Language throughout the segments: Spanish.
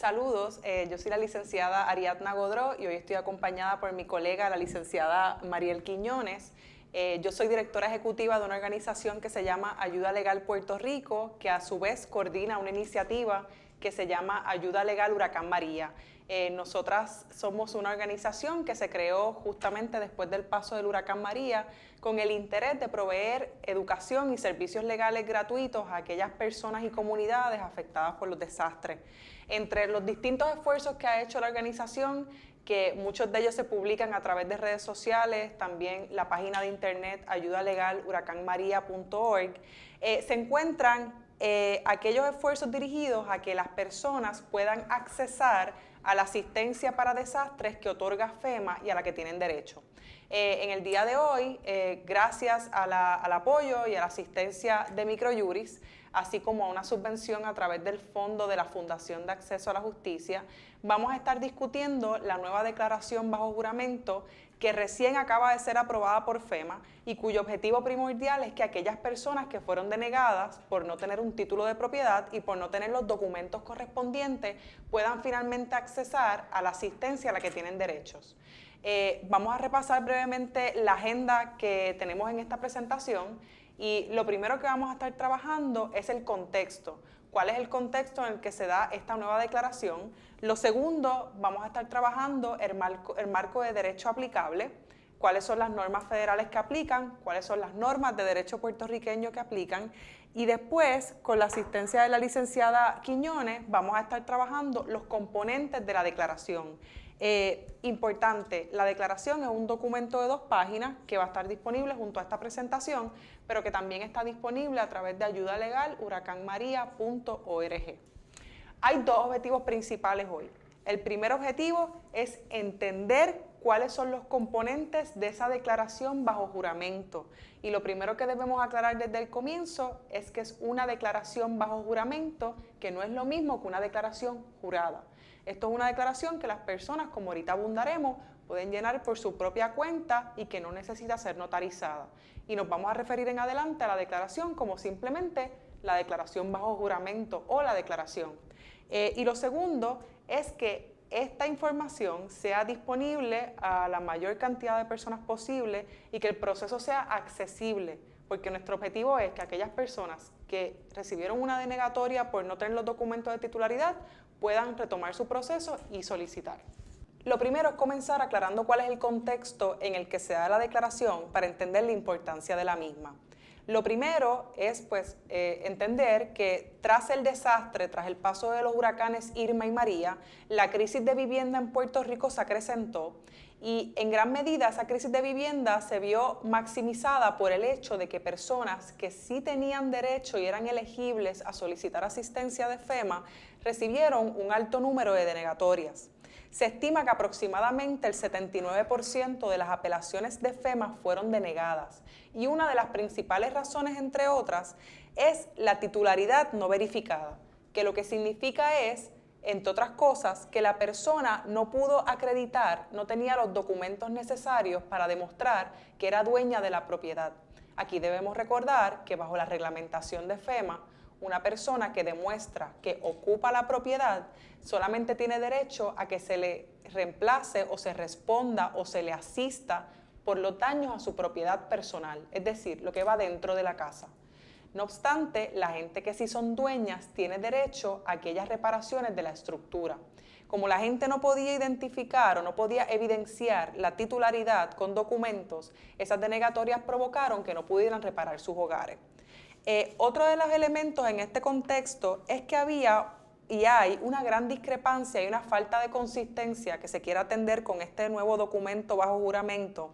Saludos, yo soy la licenciada Ariadna Godró y hoy estoy acompañada por mi colega, la licenciada Mariel Quiñones. Yo soy directora ejecutiva de una organización que se llama Ayuda Legal Puerto Rico, que a su vez coordina una iniciativa que se llama Ayuda Legal Huracán María. Nosotras somos una organización que se creó justamente después del paso del huracán María con el interés de proveer educación y servicios legales gratuitos a aquellas personas y comunidades afectadas por los desastres. Entre los distintos esfuerzos que ha hecho la organización, que muchos de ellos se publican a través de redes sociales, también la página de internet ayudalegalhuracanmaria.org, se encuentran aquellos esfuerzos dirigidos a que las personas puedan accesar a la asistencia para desastres que otorga FEMA y a la que tienen derecho. En el día de hoy, gracias al apoyo y a la asistencia de Microjuris, así como a una subvención a través del Fondo de la Fundación de Acceso a la Justicia, vamos a estar discutiendo la nueva declaración bajo juramento que recién acaba de ser aprobada por FEMA y cuyo objetivo primordial es que aquellas personas que fueron denegadas por no tener un título de propiedad y por no tener los documentos correspondientes puedan finalmente accesar a la asistencia a la que tienen derechos. Vamos a repasar brevemente la agenda que tenemos en esta presentación y lo primero que vamos a estar trabajando es el contexto. ¿Cuál es el contexto en el que se da esta nueva declaración? Lo segundo, vamos a estar trabajando el marco de derecho aplicable, cuáles son las normas federales que aplican, cuáles son las normas de derecho puertorriqueño que aplican, y después, con la asistencia de la licenciada Quiñones, vamos a estar trabajando los componentes de la declaración. Importante, la declaración es un documento de 2 páginas que va a estar disponible junto a esta presentación, pero que también está disponible a través de ayudalegalhuracanmaria.org. Hay 2 objetivos principales hoy. El primer objetivo es entender cuáles son los componentes de esa declaración bajo juramento. Y lo primero que debemos aclarar desde el comienzo es que es una declaración bajo juramento, que no es lo mismo que una declaración jurada. Esto es una declaración que las personas, como ahorita abundaremos, pueden llenar por su propia cuenta y que no necesita ser notarizada. Y nos vamos a referir en adelante a la declaración como simplemente la declaración bajo juramento o la declaración. Y lo segundo es que esta información sea disponible a la mayor cantidad de personas posible y que el proceso sea accesible, porque nuestro objetivo es que aquellas personas que recibieron una denegatoria por no tener los documentos de titularidad puedan retomar su proceso y solicitar. Lo primero es comenzar aclarando cuál es el contexto en el que se da la declaración para entender la importancia de la misma. Lo primero es entender que tras el desastre, tras el paso de los huracanes Irma y María, la crisis de vivienda en Puerto Rico se acrecentó y en gran medida esa crisis de vivienda se vio maximizada por el hecho de que personas que sí tenían derecho y eran elegibles a solicitar asistencia de FEMA recibieron un alto número de denegatorias. Se estima que aproximadamente el 79% de las apelaciones de FEMA fueron denegadas y una de las principales razones, entre otras, es la titularidad no verificada, que lo que significa es, entre otras cosas, que la persona no pudo acreditar, no tenía los documentos necesarios para demostrar que era dueña de la propiedad. Aquí debemos recordar que bajo la reglamentación de FEMA, una persona que demuestra que ocupa la propiedad solamente tiene derecho a que se le reemplace o se responda o se le asista por los daños a su propiedad personal, es decir, lo que va dentro de la casa. No obstante, la gente que sí son dueñas tiene derecho a aquellas reparaciones de la estructura. Como la gente no podía identificar o no podía evidenciar la titularidad con documentos, esas denegatorias provocaron que no pudieran reparar sus hogares. Otro de los elementos en este contexto es que había y hay una gran discrepancia y una falta de consistencia que se quiere atender con este nuevo documento bajo juramento.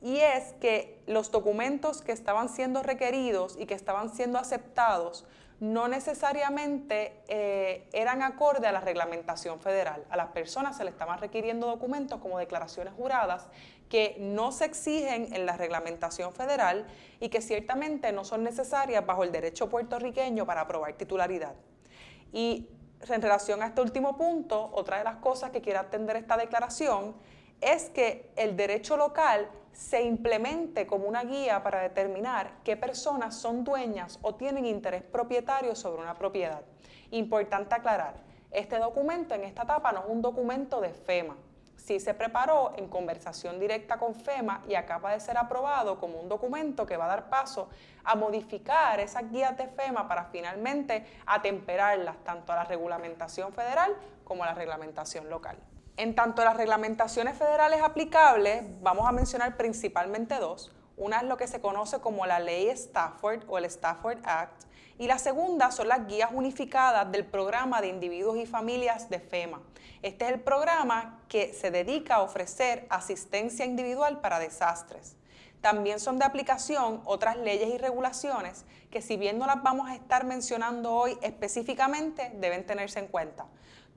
Y es que los documentos que estaban siendo requeridos y que estaban siendo aceptados no necesariamente eran acorde a la reglamentación federal. A las personas se les estaban requiriendo documentos como declaraciones juradas que no se exigen en la reglamentación federal y que ciertamente no son necesarias bajo el derecho puertorriqueño para aprobar titularidad. Y en relación a este último punto, otra de las cosas que quiere atender esta declaración es que el derecho local se implemente como una guía para determinar qué personas son dueñas o tienen interés propietario sobre una propiedad. Importante aclarar, Este documento en esta etapa no es un documento de FEMA. Sí se preparó en conversación directa con FEMA y acaba de ser aprobado como un documento que va a dar paso a modificar esas guías de FEMA para finalmente atemperarlas tanto a la reglamentación federal como a la reglamentación local. En tanto a las reglamentaciones federales aplicables, vamos a mencionar principalmente dos. Una es lo que se conoce como la Ley Stafford o el Stafford Act, y la segunda son las guías unificadas del Programa de Individuos y Familias de FEMA. Este es el programa que se dedica a ofrecer asistencia individual para desastres. También son de aplicación otras leyes y regulaciones que, si bien no las vamos a estar mencionando hoy específicamente, deben tenerse en cuenta.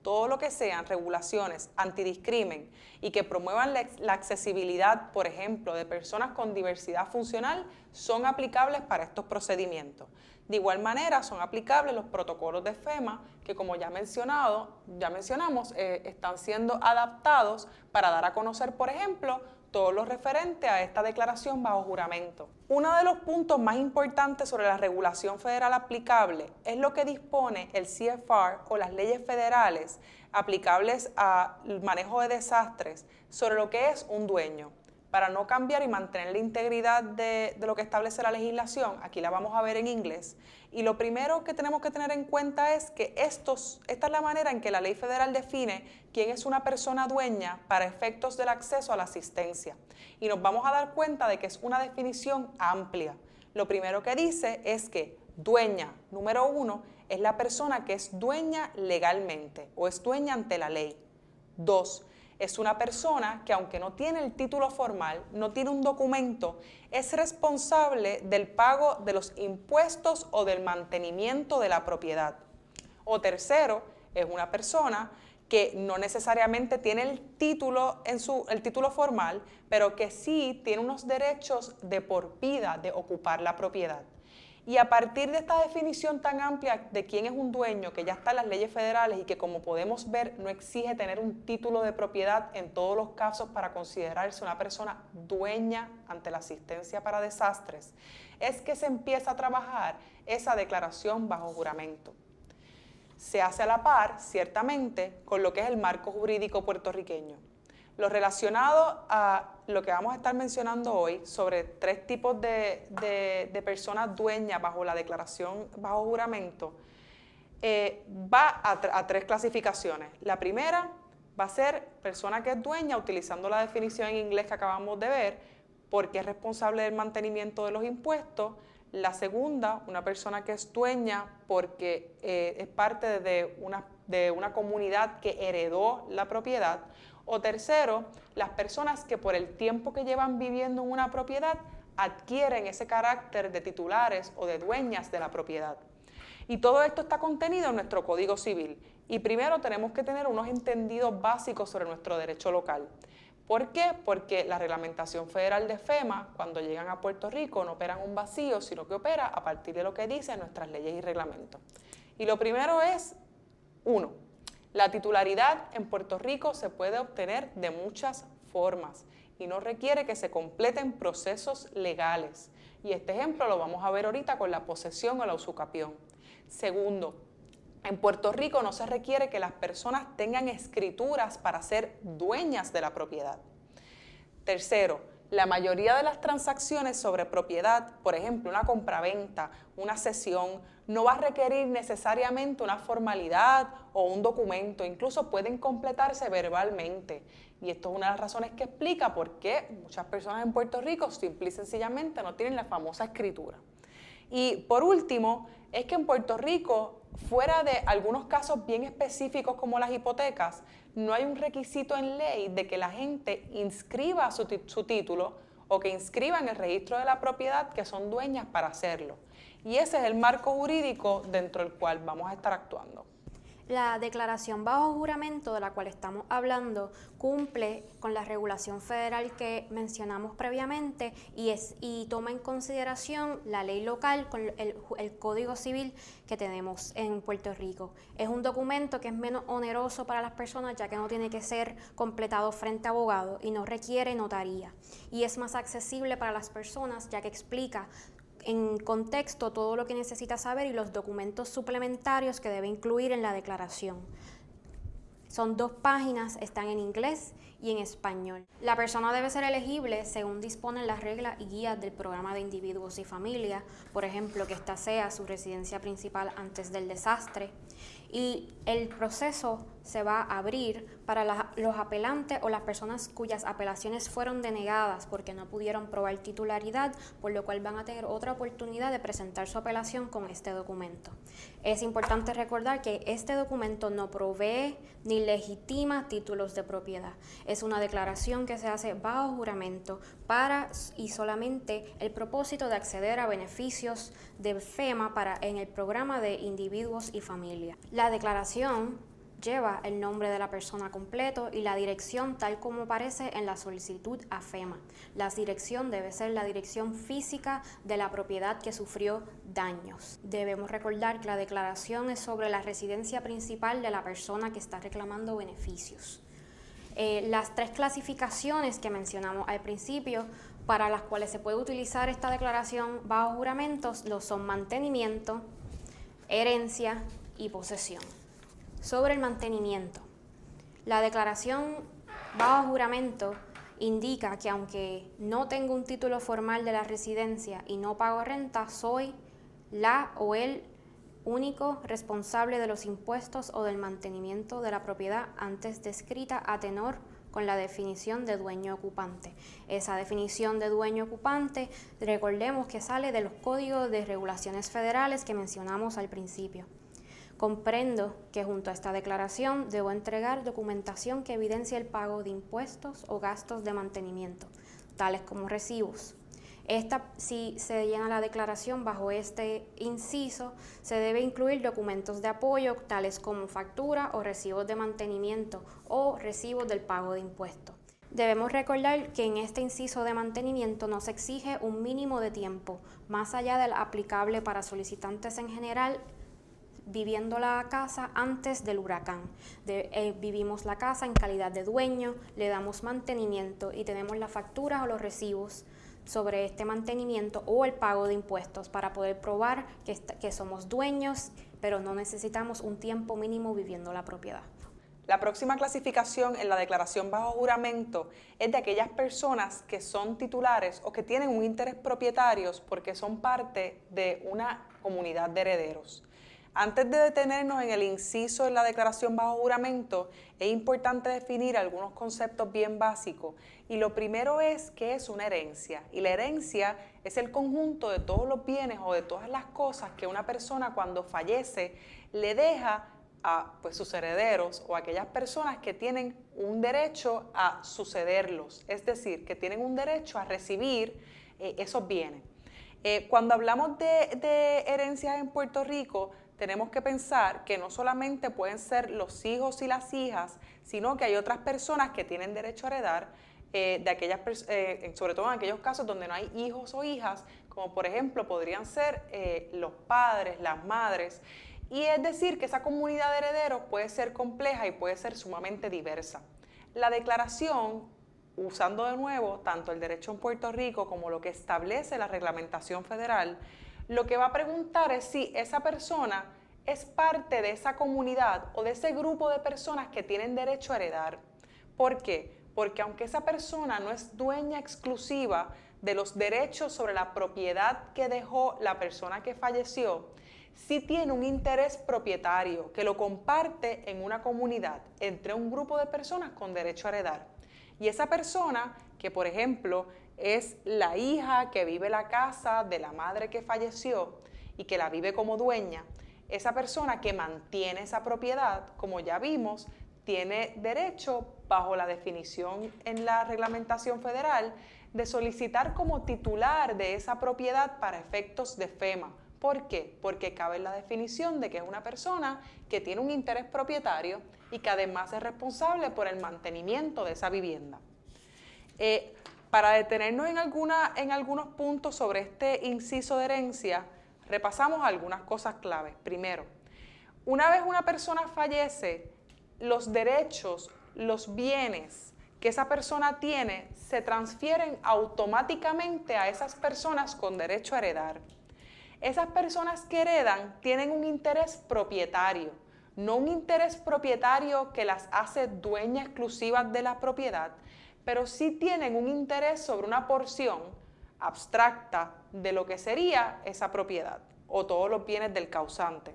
Todo lo que sean regulaciones antidiscrimen y que promuevan la accesibilidad, por ejemplo, de personas con diversidad funcional, son aplicables para estos procedimientos. De igual manera, son aplicables los protocolos de FEMA que, como ya mencionamos, están siendo adaptados para dar a conocer, por ejemplo, todo lo referente a esta declaración bajo juramento. Uno de los puntos más importantes sobre la regulación federal aplicable es lo que dispone el CFR o las leyes federales aplicables al manejo de desastres sobre lo que es un dueño. Para no cambiar y mantener la integridad de lo que establece la legislación, aquí la vamos a ver en inglés. Y lo primero que tenemos que tener en cuenta es que esta es la manera en que la ley federal define quién es una persona dueña para efectos del acceso a la asistencia. Y nos vamos a dar cuenta de que es una definición amplia. Lo primero que dice es que dueña, número 1, es la persona que es dueña legalmente o es dueña ante la ley. 2, es una persona que, aunque no tiene el título formal, no tiene un documento, es responsable del pago de los impuestos o del mantenimiento de la propiedad. O tercero, es una persona que no necesariamente tiene el título formal, pero que sí tiene unos derechos de por vida de ocupar la propiedad. Y a partir de esta definición tan amplia de quién es un dueño, que ya está en las leyes federales y que, como podemos ver, no exige tener un título de propiedad en todos los casos para considerarse una persona dueña ante la asistencia para desastres, es que se empieza a trabajar esa declaración bajo juramento. Se hace a la par, ciertamente, con lo que es el marco jurídico puertorriqueño. Lo relacionado a lo que vamos a estar mencionando hoy sobre 3 tipos de personas dueñas bajo la declaración bajo juramento, va a 3 clasificaciones. La primera va a ser persona que es dueña, utilizando la definición en inglés que acabamos de ver, porque es responsable del mantenimiento de los impuestos. La segunda, una persona que es dueña porque es parte de una comunidad que heredó la propiedad. O tercero, las personas que por el tiempo que llevan viviendo en una propiedad adquieren ese carácter de titulares o de dueñas de la propiedad. Y todo esto está contenido en nuestro Código Civil. Y primero tenemos que tener unos entendidos básicos sobre nuestro derecho local. ¿Por qué? Porque la reglamentación federal de FEMA, cuando llegan a Puerto Rico, no opera en un vacío, sino que opera a partir de lo que dicen nuestras leyes y reglamentos. Y lo primero es, 1, la titularidad en Puerto Rico se puede obtener de muchas formas y no requiere que se completen procesos legales. Y este ejemplo lo vamos a ver ahorita con la posesión o la usucapión. Segundo, en Puerto Rico no se requiere que las personas tengan escrituras para ser dueñas de la propiedad. Tercero, la mayoría de las transacciones sobre propiedad, por ejemplo, una compraventa, una cesión, no va a requerir necesariamente una formalidad o un documento, incluso pueden completarse verbalmente. Y esto es una de las razones que explica por qué muchas personas en Puerto Rico simple y sencillamente no tienen la famosa escritura. Y por último, es que en Puerto Rico, fuera de algunos casos bien específicos como las hipotecas, no hay un requisito en ley de que la gente inscriba su título o que inscriba en el registro de la propiedad que son dueñas para hacerlo. Y ese es el marco jurídico dentro del cual vamos a estar actuando. La declaración bajo juramento de la cual estamos hablando cumple con la regulación federal que mencionamos previamente y toma en consideración la ley local con el Código Civil que tenemos en Puerto Rico. Es un documento que es menos oneroso para las personas ya que no tiene que ser completado frente a abogado y no requiere notaría. Y es más accesible para las personas ya que explica en contexto todo lo que necesita saber y los documentos suplementarios que debe incluir en la declaración. Son 2 páginas, están en inglés y en español. La persona debe ser elegible según disponen las reglas y guías del programa de individuos y familias, por ejemplo, que esta sea su residencia principal antes del desastre. Y el proceso se va a abrir para los apelantes o las personas cuyas apelaciones fueron denegadas porque no pudieron probar titularidad, por lo cual van a tener otra oportunidad de presentar su apelación con este documento. Es importante recordar que este documento no provee ni legitima títulos de propiedad. Es una declaración que se hace bajo juramento para y solamente el propósito de acceder a beneficios de FEMA en el programa de individuos y familias. La declaración lleva el nombre de la persona completo y la dirección tal como aparece en la solicitud a FEMA. La dirección debe ser la dirección física de la propiedad que sufrió daños. Debemos recordar que la declaración es sobre la residencia principal de la persona que está reclamando beneficios. Las 3 clasificaciones que mencionamos al principio para las cuales se puede utilizar esta declaración bajo juramentos son mantenimiento, herencia y posesión. Sobre el mantenimiento, la declaración bajo juramento indica que aunque no tengo un título formal de la residencia y no pago renta, soy la o el único responsable de los impuestos o del mantenimiento de la propiedad antes descrita a tenor con la definición de dueño ocupante. Esa definición de dueño ocupante, recordemos que sale de los códigos de regulaciones federales que mencionamos al principio. Comprendo que junto a esta declaración debo entregar documentación que evidencie el pago de impuestos o gastos de mantenimiento, tales como recibos. Si se llena la declaración bajo este inciso, se debe incluir documentos de apoyo, tales como factura o recibos de mantenimiento o recibos del pago de impuestos. Debemos recordar que en este inciso de mantenimiento no se exige un mínimo de tiempo, más allá del aplicable para solicitantes en general, viviendo la casa antes del huracán. Vivimos la casa en calidad de dueño, le damos mantenimiento y tenemos las facturas o los recibos sobre este mantenimiento o el pago de impuestos para poder probar que somos dueños, pero no necesitamos un tiempo mínimo viviendo la propiedad. La próxima clasificación en la declaración bajo juramento es de aquellas personas que son titulares o que tienen un interés propietarios porque son parte de una comunidad de herederos. Antes de detenernos en el inciso en la declaración bajo juramento, es importante definir algunos conceptos bien básicos. Y lo primero es qué es una herencia. Y la herencia es el conjunto de todos los bienes o de todas las cosas que una persona cuando fallece le deja a sus herederos o a aquellas personas que tienen un derecho a sucederlos. Es decir, que tienen un derecho a recibir esos bienes. Cuando hablamos de herencias en Puerto Rico, tenemos que pensar que no solamente pueden ser los hijos y las hijas, sino que hay otras personas que tienen derecho a heredar, sobre todo en aquellos casos donde no hay hijos o hijas, como por ejemplo podrían ser los padres, las madres. Y es decir, que esa comunidad de herederos puede ser compleja y puede ser sumamente diversa. La declaración, usando de nuevo tanto el derecho en Puerto Rico como lo que establece la reglamentación federal, lo que va a preguntar es si esa persona es parte de esa comunidad o de ese grupo de personas que tienen derecho a heredar. ¿Por qué? Porque aunque esa persona no es dueña exclusiva de los derechos sobre la propiedad que dejó la persona que falleció, sí tiene un interés propietario que lo comparte en una comunidad entre un grupo de personas con derecho a heredar. Y esa persona que, por ejemplo, es la hija que vive la casa de la madre que falleció y que la vive como dueña, esa persona que mantiene esa propiedad, como ya vimos, tiene derecho, bajo la definición en la reglamentación federal, de solicitar como titular de esa propiedad para efectos de FEMA. ¿Por qué? Porque cabe en la definición de que es una persona que tiene un interés propietario y que además es responsable por el mantenimiento de esa vivienda. Para detenernos en algunos puntos sobre este inciso de herencia, repasamos algunas cosas claves. Primero, una vez una persona fallece, los derechos, los bienes que esa persona tiene se transfieren automáticamente a esas personas con derecho a heredar. Esas personas que heredan tienen un interés propietario. no un interés propietario que las hace dueñas exclusivas de la propiedad, pero sí tienen un interés sobre una porción abstracta de lo que sería esa propiedad o todos los bienes del causante.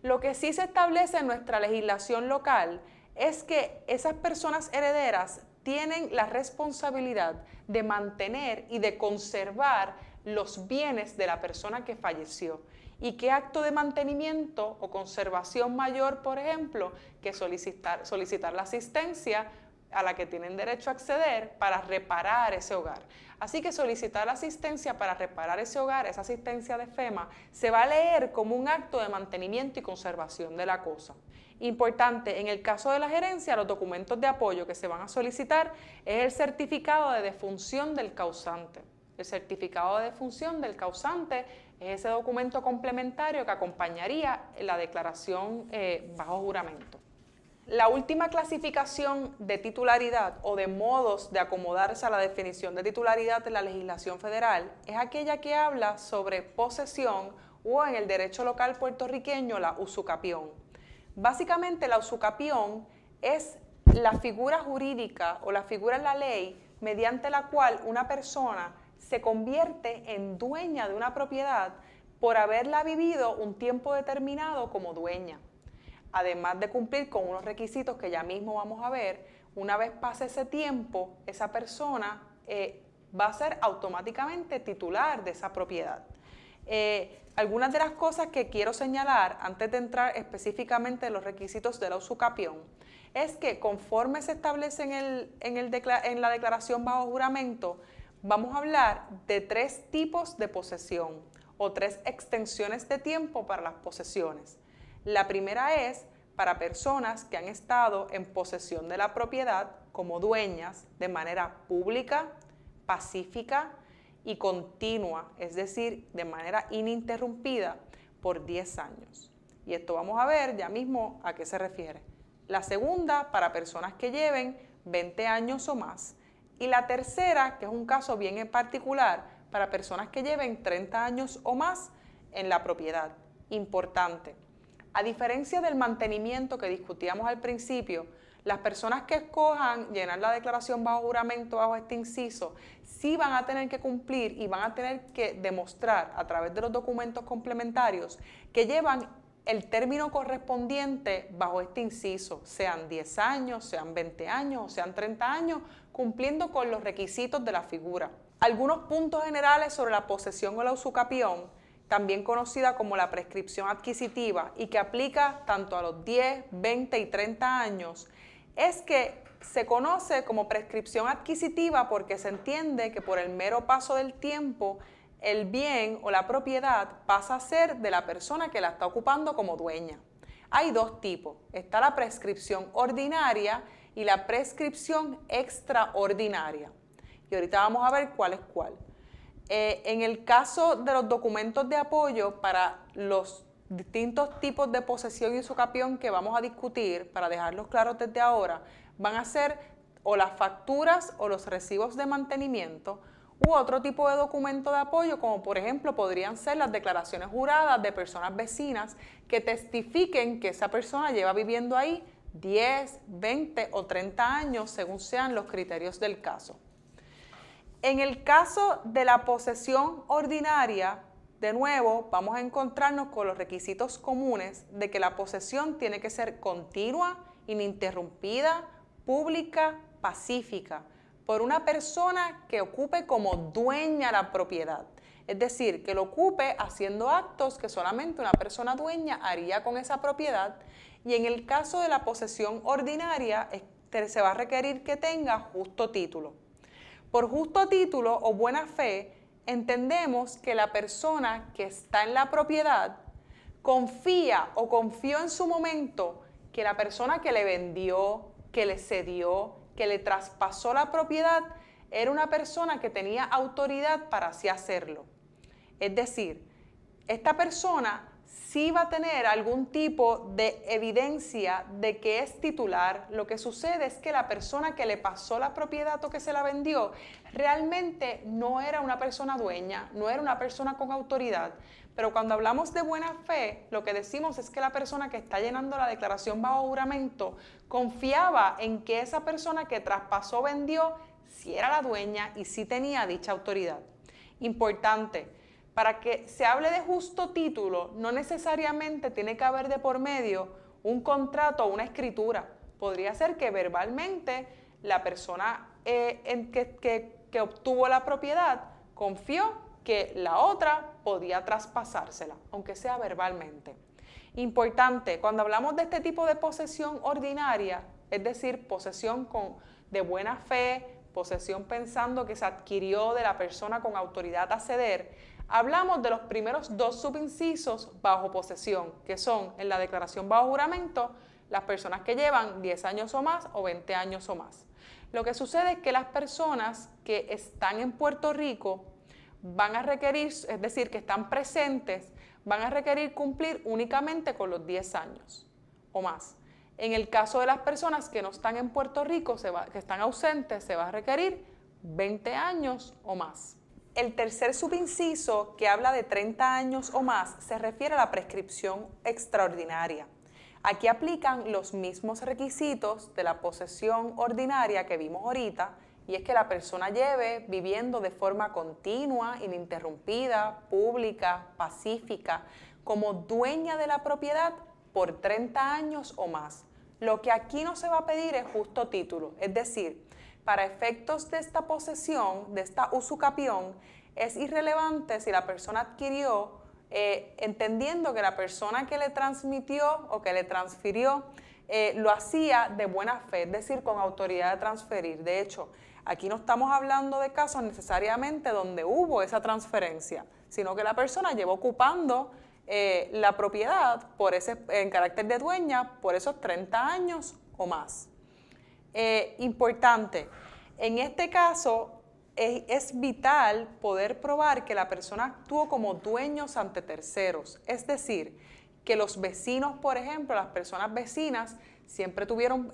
Lo que sí se establece en nuestra legislación local es que esas personas herederas tienen la responsabilidad de mantener y de conservar los bienes de la persona que falleció. ¿Y qué acto de mantenimiento o conservación mayor, por ejemplo, que solicitar la asistencia a la que tienen derecho a acceder para reparar ese hogar? Así que solicitar la asistencia para reparar ese hogar, esa asistencia de FEMA, se va a leer como un acto de mantenimiento y conservación de la cosa. Importante, en el caso de la gerencia, los documentos de apoyo que se van a solicitar es el certificado de defunción del causante. El certificado de defunción del causante es ese documento complementario que acompañaría la declaración bajo juramento. La última clasificación de titularidad o de modos de acomodarse a la definición de titularidad de la legislación federal es aquella que habla sobre posesión o en el derecho local puertorriqueño la usucapión. Básicamente la usucapión es la figura jurídica o la figura en la ley mediante la cual una persona se convierte en dueña de una propiedad por haberla vivido un tiempo determinado como dueña. Además de cumplir con unos requisitos que ya mismo vamos a ver, una vez pase ese tiempo, esa persona va a ser automáticamente titular de esa propiedad. Algunas de las cosas que quiero señalar antes de entrar específicamente en los requisitos de la usucapión es que conforme se establece en la declaración bajo juramento, vamos a hablar de 3 tipos de posesión o 3 extensiones de tiempo para las posesiones. La primera es para personas que han estado en posesión de la propiedad como dueñas de manera pública, pacífica y continua, es decir, de manera ininterrumpida por 10 años. Y esto vamos a ver ya mismo a qué se refiere. La segunda para personas que lleven 20 años o más. Y la tercera, que es un caso bien en particular, para personas que lleven 30 años o más en la propiedad. Importante. A diferencia del mantenimiento que discutíamos al principio, las personas que escojan llenar la declaración bajo juramento bajo este inciso, sí van a tener que cumplir y van a tener que demostrar a través de los documentos complementarios que llevan el término correspondiente bajo este inciso, sean 10 años, sean 20 años o sean 30 años, cumpliendo con los requisitos de la figura. Algunos puntos generales sobre la posesión o la usucapión, también conocida como la prescripción adquisitiva y que aplica tanto a los 10, 20 y 30 años, es que se conoce como prescripción adquisitiva porque se entiende que por el mero paso del tiempo el bien o la propiedad pasa a ser de la persona que la está ocupando como dueña. Hay 2 tipos, está la prescripción ordinaria y la prescripción extraordinaria. Y ahorita vamos a ver cuál es cuál. En el caso de los documentos de apoyo para los distintos tipos de posesión y usucapión que vamos a discutir, para dejarlos claros desde ahora, van a ser o las facturas o los recibos de mantenimiento u otro tipo de documento de apoyo, como por ejemplo podrían ser las declaraciones juradas de personas vecinas que testifiquen que esa persona lleva viviendo ahí 10, 20 o 30 años según sean los criterios del caso. En el caso de la posesión ordinaria, de nuevo, vamos a encontrarnos con los requisitos comunes de que la posesión tiene que ser continua, ininterrumpida, pública, pacífica, por una persona que ocupe como dueña la propiedad. Es decir, que lo ocupe haciendo actos que solamente una persona dueña haría con esa propiedad. Y en el caso de la posesión ordinaria, se va a requerir que tenga justo título. Por justo título o buena fe, entendemos que la persona que está en la propiedad confía o confió en su momento que la persona que le vendió, que le cedió, que le traspasó la propiedad, era una persona que tenía autoridad para así hacerlo. Es decir, esta persona sí va a tener algún tipo de evidencia de que es titular. Lo que sucede es que la persona que le pasó la propiedad o que se la vendió realmente no era una persona dueña, no era una persona con autoridad. Pero cuando hablamos de buena fe, lo que decimos es que la persona que está llenando la declaración bajo juramento confiaba en que esa persona que traspasó, vendió, sí era la dueña y sí tenía dicha autoridad. Importante, para que se hable de justo título, no necesariamente tiene que haber de por medio un contrato o una escritura. Podría ser que verbalmente la persona que obtuvo la propiedad confió que la otra podía traspasársela, aunque sea verbalmente. Importante, cuando hablamos de este tipo de posesión ordinaria, es decir, posesión de buena fe, posesión pensando que se adquirió de la persona con autoridad a ceder, hablamos de los primeros dos subincisos bajo posesión, que son en la declaración bajo juramento, las personas que llevan 10 años o más o 20 años o más. Lo que sucede es que las personas que están en Puerto Rico van a requerir, es decir, que están presentes, van a requerir cumplir únicamente con los 10 años o más. En el caso de las personas que no están en Puerto Rico, que están ausentes, se va a requerir 20 años o más. El tercer subinciso, que habla de 30 años o más, se refiere a la prescripción extraordinaria. Aquí aplican los mismos requisitos de la posesión ordinaria que vimos ahorita, y es que la persona lleve viviendo de forma continua, ininterrumpida, pública, pacífica, como dueña de la propiedad por 30 años o más. Lo que aquí no se va a pedir es justo título, es decir, para efectos de esta posesión, de esta usucapión, es irrelevante si la persona adquirió, entendiendo que la persona que le transmitió o que le transfirió lo hacía de buena fe, es decir, con autoridad de transferir. De hecho, aquí no estamos hablando de casos necesariamente donde hubo esa transferencia, sino que la persona llevó ocupando la propiedad en carácter de dueña por esos 30 años o más. Importante, en este caso es vital poder probar que la persona actuó como dueños ante terceros, es decir, que los vecinos, por ejemplo, las personas vecinas, siempre tuvieron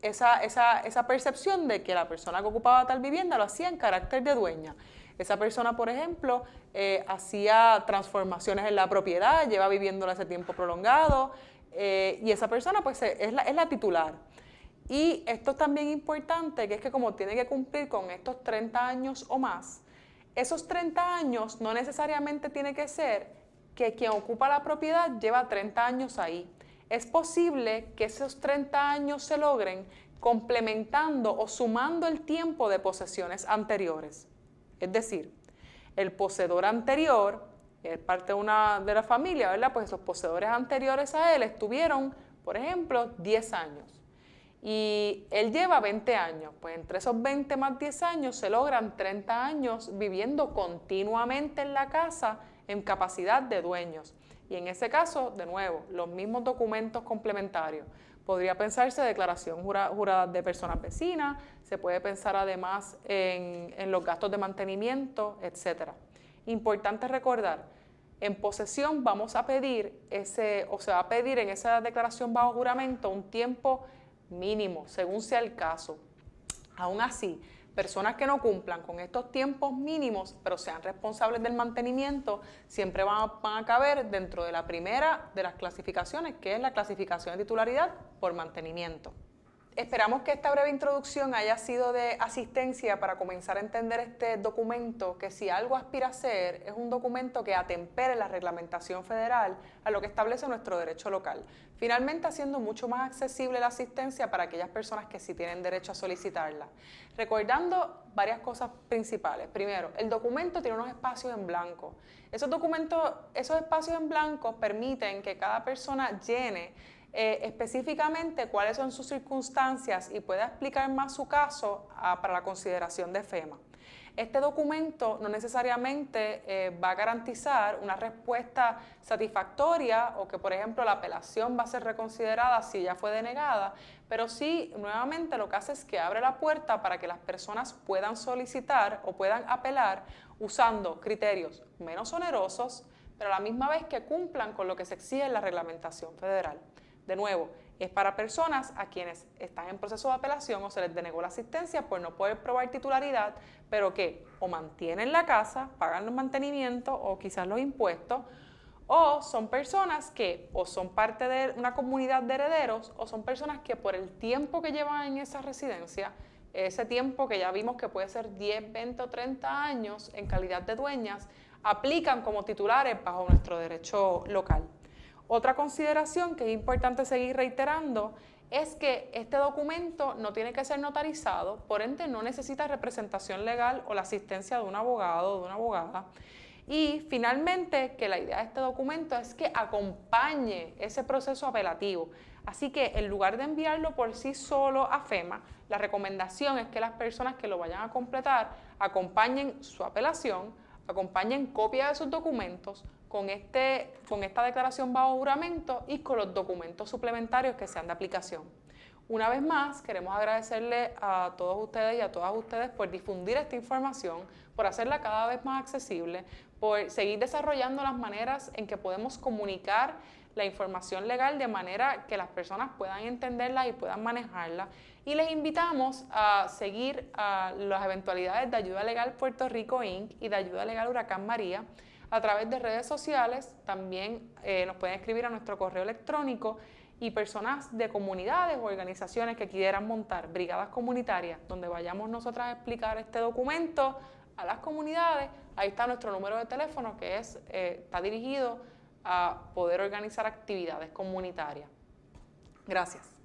esa percepción de que la persona que ocupaba tal vivienda lo hacía en carácter de dueña. Esa persona, por ejemplo, hacía transformaciones en la propiedad, lleva viviéndola hace tiempo prolongado, y esa persona pues es la titular. Y esto es también importante, que es que como tiene que cumplir con estos 30 años o más, esos 30 años no necesariamente tiene que ser que quien ocupa la propiedad lleva 30 años ahí. Es posible que esos 30 años se logren complementando o sumando el tiempo de posesiones anteriores. Es decir, el poseedor anterior, es parte de la familia, ¿verdad? Pues esos poseedores anteriores a él estuvieron, por ejemplo, 10 años. Y él lleva 20 años, pues entre esos 20 más 10 años se logran 30 años viviendo continuamente en la casa en capacidad de dueños. Y en ese caso, de nuevo, los mismos documentos complementarios. Podría pensarse declaración jurada de personas vecinas, se puede pensar además en los gastos de mantenimiento, etc. Importante recordar, en posesión vamos a pedir se va a pedir en esa declaración bajo juramento un tiempo mínimo, según sea el caso. Aún así, personas que no cumplan con estos tiempos mínimos, pero sean responsables del mantenimiento, siempre van a caber dentro de la primera de las clasificaciones, que es la clasificación de titularidad por mantenimiento. Esperamos que esta breve introducción haya sido de asistencia para comenzar a entender este documento, que si algo aspira a ser, es un documento que atempere la reglamentación federal a lo que establece nuestro derecho local, finalmente haciendo mucho más accesible la asistencia para aquellas personas que sí tienen derecho a solicitarla. Recordando varias cosas principales. Primero, el documento tiene unos espacios en blanco. Esos espacios en blanco permiten que cada persona llene específicamente cuáles son sus circunstancias y pueda explicar más su caso para la consideración de FEMA. Este documento no necesariamente va a garantizar una respuesta satisfactoria o que, por ejemplo, la apelación va a ser reconsiderada si ya fue denegada, pero sí, nuevamente, lo que hace es que abre la puerta para que las personas puedan solicitar o puedan apelar usando criterios menos onerosos, pero a la misma vez que cumplan con lo que se exige en la reglamentación federal. De nuevo, es para personas a quienes están en proceso de apelación o se les denegó la asistencia por no poder probar titularidad, pero que o mantienen la casa, pagan los mantenimientos o quizás los impuestos, o son personas que o son parte de una comunidad de herederos o son personas que por el tiempo que llevan en esa residencia, ese tiempo que ya vimos que puede ser 10, 20 o 30 años en calidad de dueñas, aplican como titulares bajo nuestro derecho local. Otra consideración que es importante seguir reiterando es que este documento no tiene que ser notarizado, por ende no necesita representación legal o la asistencia de un abogado o de una abogada. Y finalmente, que la idea de este documento es que acompañe ese proceso apelativo. Así que en lugar de enviarlo por sí solo a FEMA, la recomendación es que las personas que lo vayan a completar acompañen su apelación, acompañen copia de sus documentos con esta declaración bajo juramento y con los documentos suplementarios que sean de aplicación. Una vez más, queremos agradecerle a todos ustedes y a todas ustedes por difundir esta información, por hacerla cada vez más accesible, por seguir desarrollando las maneras en que podemos comunicar la información legal de manera que las personas puedan entenderla y puedan manejarla. Y les invitamos a seguir las eventualidades de Ayuda Legal Puerto Rico Inc. y de Ayuda Legal Huracán María a través de redes sociales. También nos pueden escribir a nuestro correo electrónico, y personas de comunidades o organizaciones que quieran montar brigadas comunitarias donde vayamos nosotras a explicar este documento a las comunidades. Ahí está nuestro número de teléfono que está dirigido a poder organizar actividades comunitarias. Gracias.